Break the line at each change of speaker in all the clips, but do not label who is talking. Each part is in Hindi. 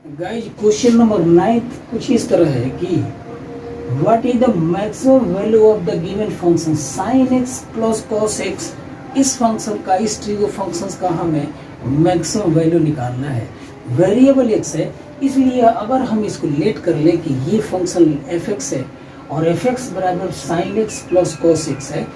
गाइज क्वेश्चन नंबर 9 कुछ इस तरह है कि what is the maximum value of the given function sin x plus cos x। इस फंक्शन का, इस ट्री ऑफ फंक्शंस का हमें मैक्सिमम वैल्यू निकालना है। वेरिएबल x है, इसलिए अगर हम इसको लेट कर लें कि ये फंक्शन fx है और fx बराबर sin x plus cos x है,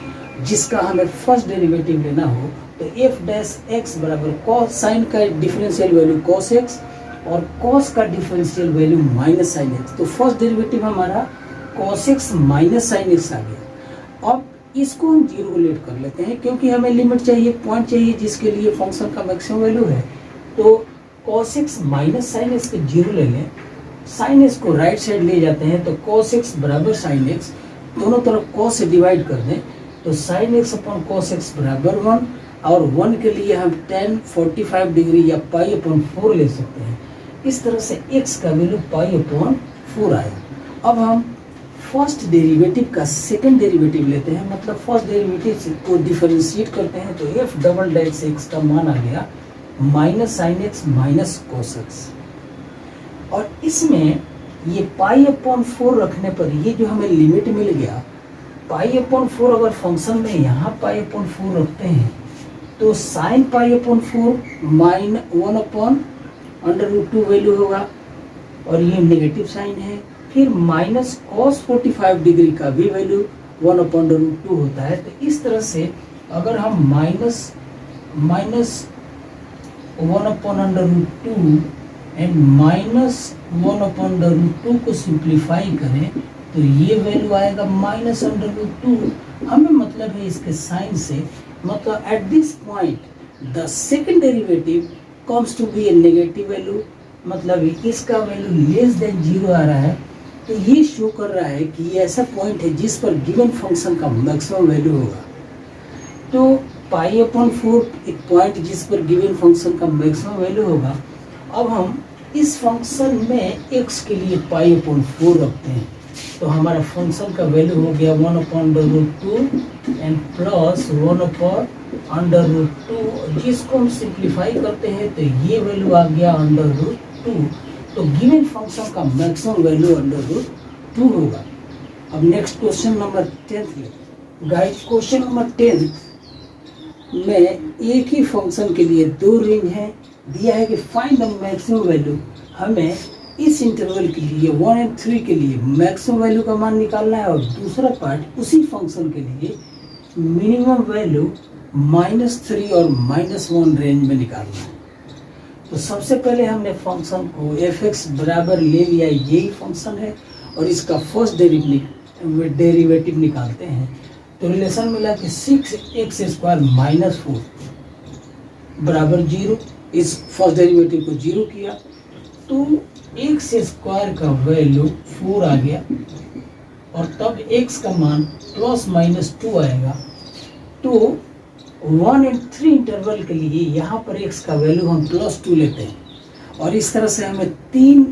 जिसका हमें फर्स्ट डेरिवेटिव लेना हो तो f डैश x बराबर cos साइन का डिफरेंशियल वैल्यू cos x और cos का differential value minus sine x. तो फर्स्ट डेरिवेटिव हमारा cos x minus sine x आ गया। अब इसको हम जीरो को लेट कर लेते हैं क्योंकि हमें लिमिट चाहिए, पॉइंट चाहिए जिसके लिए फंक्शन का मैक्सिमम वैल्यू है। तो cos x minus sine x के जीरो ले लें, साइन एक्स को राइट साइड ले जाते हैं तो cos x बराबर साइन एक्स, दोनों तरफ cos से डिवाइड कर दें तो sine x upon cos x बराबर 1 और 1 के लिए हम tan 45 डिग्री या पाई अपॉन 4 ले सकते हैं। इस तरह से x का वैल्यू पाई अपॉन 4 आया। अब हम फर्स्ट डेरिवेटिव का सेकंड डेरिवेटिव लेते हैं, मतलब फर्स्ट डेरिवेटिव को डिफरेंशिएट करते हैं तो f डबल डैश x का मान आ गया minus sine x minus cos x. और इसमें ये पाई अपॉन 4 रखने पर ये जो हमें लिमिट मिल गया, पाई अपॉन 4 अगर फंक्शन में यहाँ पाई अपॉन 4 रखते हैं तो sine pi upon 4 minus 1 upon under root 2 value होगा और ये नेगेटिव साइन है। फिर माइनस कॉस 45 डिग्री का भी वैल्यू 1 अपॉन रूट 2 होता है। तो इस तरह से अगर हम minus 1 upon under root 2 and minus 1 upon root 2 को सिंप्लीफाई करें तो ये वैल्यू आएगा माइनस अंडर रूट 2। हमें मतलब है इसके साइन से, मतलब at this point the second derivative comes to be a negative value, मतलब इसका वैल्यू लेस देन जीरो आ रहा है। तो ये शो कर रहा है कि ये ऐसा पॉइंट है जिस पर गिवन फंक्शन का मैक्सिमम वैल्यू होगा। तो पाई अपॉन 4 एक पॉइंट जिस पर गिवन फंक्शन का मैक्सिमम वैल्यू होगा। अब हम इस फंक्शन में x के लिए पाई अपॉन 4 रखते हैं तो हमारा फंक्शन का वैल्यू हो गया 1 upon root 2 and plus 1 upon under root 2, जिसको हम सिंप्लीफाई करते हैं तो ये वैल्यू आ गया अंडर रूट 2। तो गिवन फंक्शन का मैक्सिमम वैल्यू अंडर रूट 2 होगा। अब next question number 10 guys, question number 10 में एक ही फंक्शन के लिए दो रेंज है, दिया है कि फाइंड द मैक्सिमम वैल्यू। हमें इस इंटरवल के लिए 1 और 3 के लिए मैक्सिमम वैल्यू का मान निकालना है और दूसरा पार्ट उसी फंक्शन के लिए मिनिमम वैल्यू -3 और -1 रेंज में निकालना है। तो सबसे पहले हमने फंक्शन को f(x) बराबर ले लिया, यही फंक्शन है और इसका फर्स्ट डेरिवेटिव निकालते हैं तो रिलेशन मिला कि 6x² -4 बराबर 0। इस फर्स्ट डेरिवेटिव को 0 किया तो x² का वैल्यू 4 आ गया और तब x का मान ±2 आएगा। तो 1 और 3 इंटरवल के लिए यहाँ पर x का वैल्यू हम +2 लेते हैं और इस तरह से हमें 3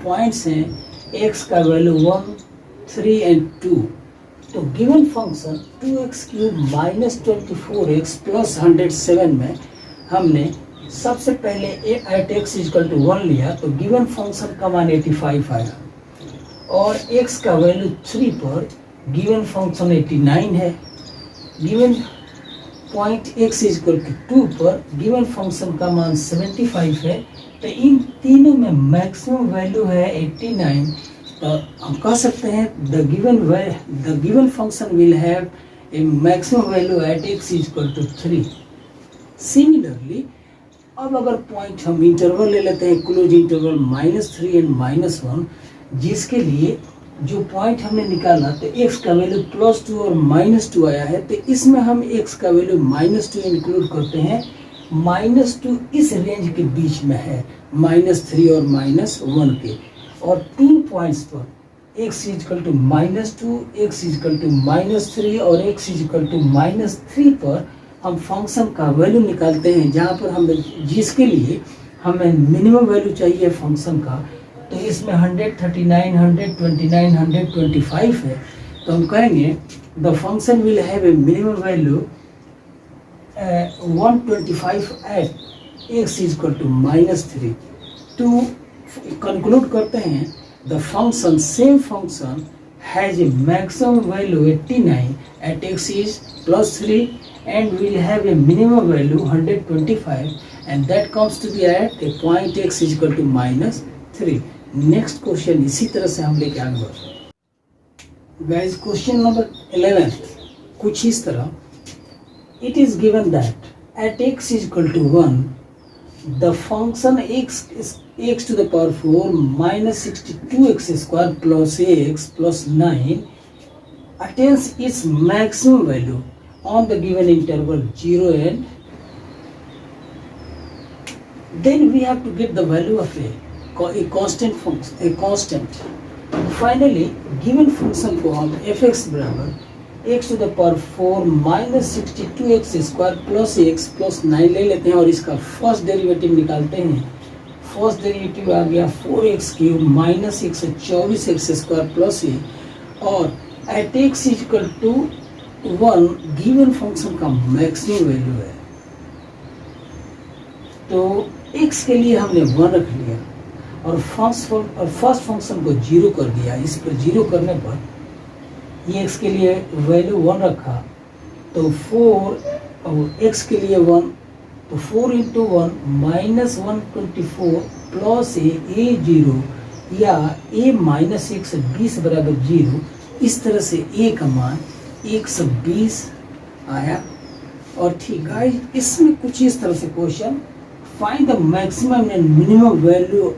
पॉइंट्स हैं, x का वैल्यू 1, 3 एंड 2। तो गिवन फंक्शन 2x³ -24x + 107 में हमने सबसे पहले एट x = 1 लिया तो गिवन फंक्शन का मान 85 आया और x का वैल्यू 3 पर गिवन फंक्शन 89 है। गिवन पॉइंट x = 2 पर गिवन फंक्शन का मान 75 है। तो इन तीनों में मैक्सिमम वैल्यू है 89। तो हम कह सकते हैं the given function will have a maximum value at x = 3। Similarly अब अगर पॉइंट हम इंटरवल ले लेते हैं, क्लोज इंटरवल -3 एंड -1, जिसके लिए जो पॉइंट हमने निकाला तो x का वैल्यू +2 और -2 आया है। तो इसमें हम x का वैल्यू -2 इंक्लूड करते हैं। -2 इस रेंज के बीच में है, -3 और -1 के, और 3 पॉइंट्स पर x = -2, x = -3 और x = -3 पर हम फंक्शन का वैल्यू निकालते हैं, जहाँ पर हम जिसके लिए हमें मिनिमम वैल्यू चाहिए फंक्शन का। तो इसमें 139, 129, 125 है। तो हम कहेंगे the function will have a minimum value 125 at x = -3 to conclude करते हैं the function same function has a maximum value 89 at x is +3 and will have a minimum value 125 and that comes to be at a point x is equal to -3. Next question इसी तरह से हम लेके आगे बढ़ रहे हैं। गाइस क्वेश्चन नंबर 11 कुछ इस तरह, it is given that at x is equal to 1 the function x to the power 4 minus 62x square plus ax plus 9 attains its maximum value on the given interval 0 and then we have to get the value of a constant function, a constant. Finally given function को हम fx बराबर x to the power 4 minus 62x square plus x plus 9 ले लेते हैं और इसका फर्स्ट डेरिवेटिव निकालते हैं। फर्स्ट डेरिवेटिव आ गया 4x cube minus 124x square plus a और at x equal to 1 given function का मैक्सिमम वैल्यू है। तो x के लिए हमने 1 रख लिया और फर्स्ट फंक्शन को 0 कर दिया। इस पर 0 करने पर ये x के लिए वैल्यू 1 रखा तो 4 और x के लिए 1 तो 4 इंटू 1 माइनस 124 प्लस ए 0 या a माइनस 120 बराबर 0। इस तरह से a का मान 120 आया। और ठीक है, इसमें कुछ इस तरह से question find the maximum and minimum value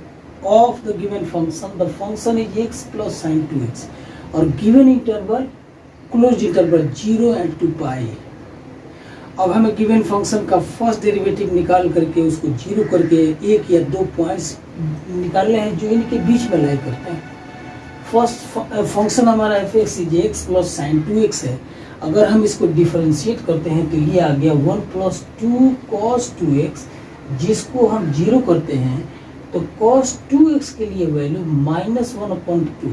of the given function. The function is x plus sign 2x और given interval close interval 0 and 2 पाई। अब हमें गिवन फंक्शन का फर्स्ट डेरिवेटिव निकाल करके उसको 0 करके 1 या 2 पॉइंट्स निकालने हैं जो इनके बीच में लाई करते हैं। फर्स्ट फंक्शन हमारा f(x) is x plus sign 2x है। अगर हम इसको डिफरेंशिएट करते हैं तो ये आ गया 1 प्लस 2 cos 2x, जिसको हम 0 करते हैं तो cos 2x के लिए वैल्यू -1/2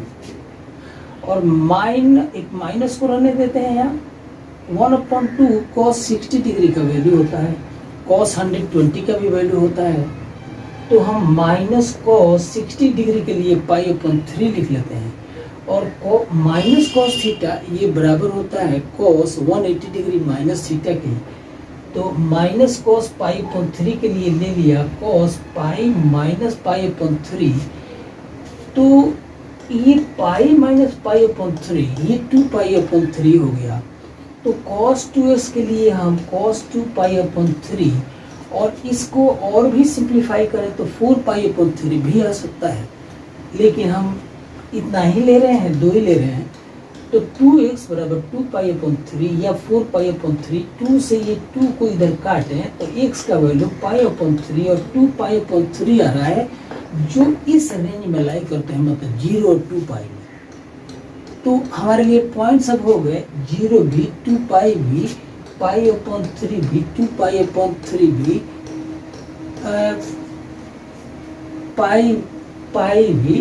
और एक माइनस को रहने देते हैं यहाँ। 1/2 cos 60 डिग्री का वैल्यू होता है, cos 120 का भी वैल्यू होता है। तो हम माइनस cos 60 डिग्री के लिए π/3 लिख लेते हैं और माइनस cos थीटा ये बराबर होता है cos 180 डिग्री माइनस थीटा के। तो माइनस cos π/3 के लिए ले लिया cos π माइनस π/3। तो ये पाई माइनस π/3 ये 2π/3 हो गया। तो cos 2x के लिए हम cos 2π/3 और इसको और भी सिंप्लीफाई करें तो 4π/3 भी आ सकता है, लेकिन हम इतना ही ले रहे हैं, 2 ही ले रहे हैं। तो 2x बराबर 2π/3 या 4π/3। 2 से ये 2 को इधर काटें तो x का वैल्यू π/3 और 2π/3 आ रहा है, जो इस रेंज में लाई करते हैं, मतलब 0 और 2 पाई में। तो हमारे लिए पॉइंट्स अब हो गए 0 भी, 2 पाई भी, π/3 भी, 2π/3 भी, पाई भी।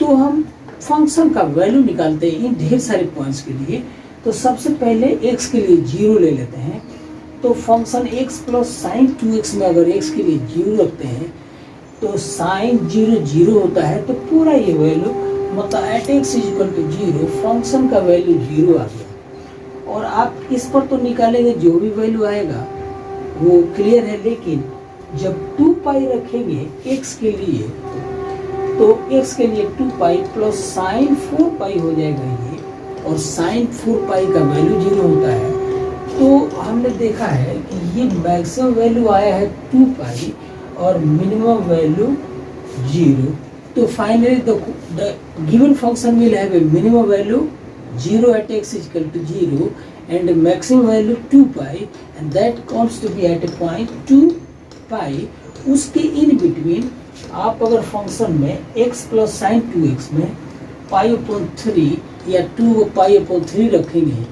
तो हम फंक्शन का वैल्यू निकालते हैं इन ढेर सारे पॉइंट्स के लिए। तो सबसे पहले x के लिए 0 ले लेते हैं। तो function x plus sign 2x में अगर x के लिए 0 रखते हैं तो साइन 0 0 होता है, तो पूरा ये वैल्यू मतलब at x is equal to 0 function का वैल्यू 0 आ गया। और आप इस पर तो निकालेंगे जो भी वैल्यू आएगा वो क्लियर है, लेकिन जब 2 पाई रखेंगे x के लिए तो x के लिए 2 पाई प्लस साइन 4 पाई हो जाएगा ये, और साइन 4 पाई का वैल्यू 0 होता है। तो हमने देखा है कि ये मैक्सिमम वैल्यू आया है 2 पाई और मिनिमम वैल्यू 0। तो finally the given function will have a minimum value 0 at x is equal to 0 and a maximum value 2 pi and that comes to be at a point 2 pi। उसके इन बिटवीन आप अगर फंक्शन में x प्लस साइन 2x में π/3 या 2 π/3 रखेंगे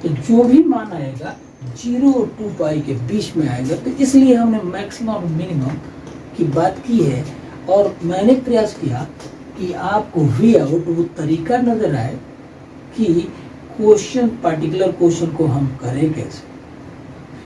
तो जो भी मान आएगा 0 और 2 पाई के बीच में आएगा। तो इसलिए हमने मैक्सिमम और मिनिमम की बात की है और मैंने प्रयास किया कि आपको वे आउट वो तरीका नज़र आए कि क्वेश्चन पर्टिकुलर क्वेश्चन को हम करें कैसे।